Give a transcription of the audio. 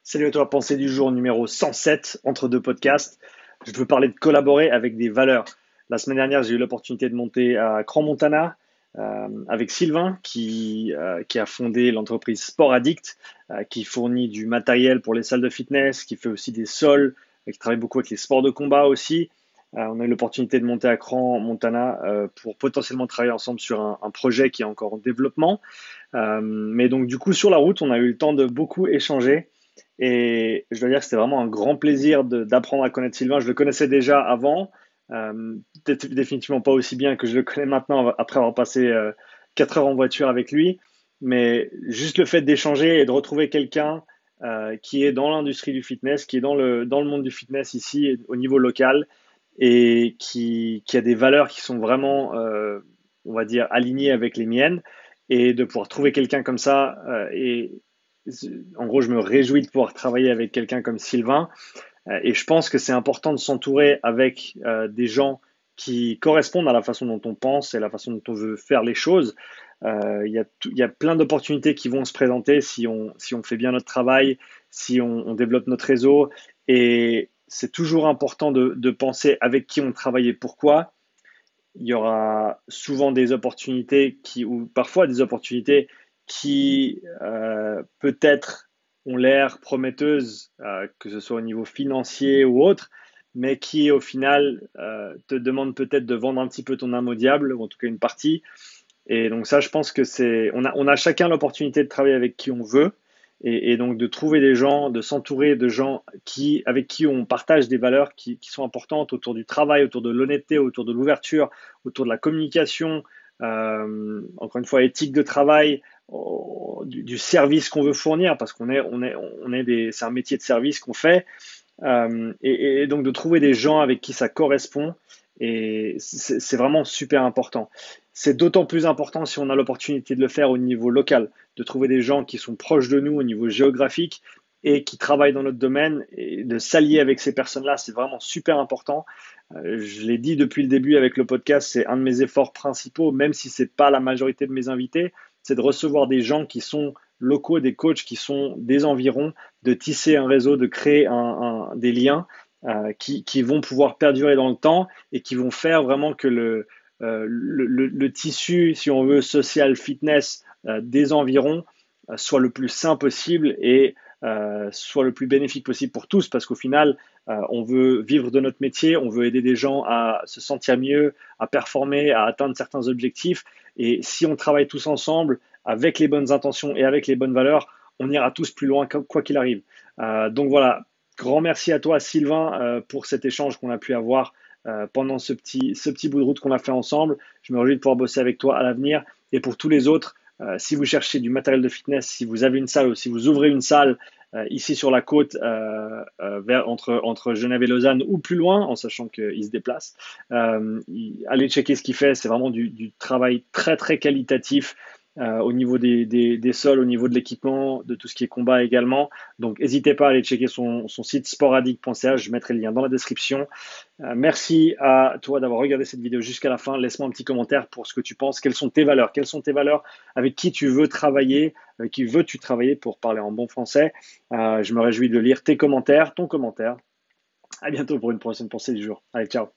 Salut à toi, pensée du jour numéro 107 entre deux podcasts. Je veux parler de collaborer avec des valeurs. La semaine dernière, j'ai eu l'opportunité de monter à Crans-Montana avec Sylvain qui a fondé l'entreprise Sport Addict, qui fournit du matériel pour les salles de fitness, qui fait aussi des sols, qui travaille beaucoup avec les sports de combat aussi. On a eu l'opportunité de monter à Crans-Montana pour potentiellement travailler ensemble sur un projet qui est encore en développement. Mais donc du coup, sur la route, on a eu le temps de beaucoup échanger. Et je dois dire que c'était vraiment un grand plaisir d'apprendre à connaître Sylvain. Je le connaissais déjà avant, peut-être définitivement pas aussi bien que je le connais maintenant après avoir passé 4 heures en voiture avec lui. Mais juste le fait d'échanger et de retrouver quelqu'un qui est dans l'industrie du fitness, qui est dans le monde du fitness ici au niveau local et qui a des valeurs qui sont vraiment, on va dire, alignées avec les miennes. Et de pouvoir trouver quelqu'un comme ça et en gros, je me réjouis de pouvoir travailler avec quelqu'un comme Sylvain. Et je pense que c'est important de s'entourer avec des gens qui correspondent à la façon dont on pense et la façon dont on veut faire les choses. Il y a plein d'opportunités qui vont se présenter si on fait bien notre travail, si on développe notre réseau. Et c'est toujours important de penser avec qui on travaille et pourquoi. Il y aura souvent des opportunités ou parfois des opportunités qui peut-être ont l'air prometteuses, que ce soit au niveau financier ou autre, mais qui au final te demandent peut-être de vendre un petit peu ton âme au diable, ou en tout cas une partie, et donc ça, je pense que on a chacun l'opportunité de travailler avec qui on veut, et donc de trouver des gens, de s'entourer de gens avec qui on partage des valeurs qui sont importantes autour du travail, autour de l'honnêteté, autour de l'ouverture, autour de la communication, encore une fois, éthique de travail, du service qu'on veut fournir, parce c'est un métier de service qu'on fait, et donc de trouver des gens avec qui ça correspond, et c'est vraiment super important. C'est d'autant plus important si on a l'opportunité de le faire au niveau local, de trouver des gens qui sont proches de nous au niveau géographique et qui travaillent dans notre domaine, et de s'allier avec ces personnes-là, c'est vraiment super important. Je l'ai dit depuis le début avec le podcast, c'est un de mes efforts principaux, même si c'est pas la majorité de mes invités, c'est de recevoir des gens qui sont locaux, des coachs qui sont des environs, de tisser un réseau, de créer des liens qui vont pouvoir perdurer dans le temps et qui vont faire vraiment que le tissu, si on veut, social fitness des environs soit le plus sain possible et soit le plus bénéfique possible pour tous, parce qu'au final, on veut vivre de notre métier, on veut aider des gens à se sentir mieux, à performer, à atteindre certains objectifs. Et si on travaille tous ensemble, avec les bonnes intentions et avec les bonnes valeurs, on ira tous plus loin, quoi qu'il arrive. Donc voilà, grand merci à toi, Sylvain, pour cet échange qu'on a pu avoir pendant ce petit bout de route qu'on a fait ensemble. Je me réjouis de pouvoir bosser avec toi à l'avenir. Et pour tous les autres, si vous cherchez du matériel de fitness, si vous avez une salle ou si vous ouvrez une salle ici sur la côte, entre Genève et Lausanne ou plus loin, en sachant qu'il se déplace, allez checker ce qu'il fait. C'est vraiment du travail très très qualitatif au niveau des sols, au niveau de l'équipement, de tout ce qui est combat également. Donc n'hésitez pas à aller checker son site sportaddict.ch, je mettrai le lien dans la description. Merci à toi d'avoir regardé cette vidéo jusqu'à la fin. Laisse-moi un petit commentaire pour ce que tu penses. Quelles sont tes valeurs? Quelles sont tes valeurs? Avec qui tu veux travailler? Avec qui veux-tu travailler pour parler en bon français? Je me réjouis de lire tes commentaires, ton commentaire. À bientôt pour une prochaine pensée du jour. Allez, ciao.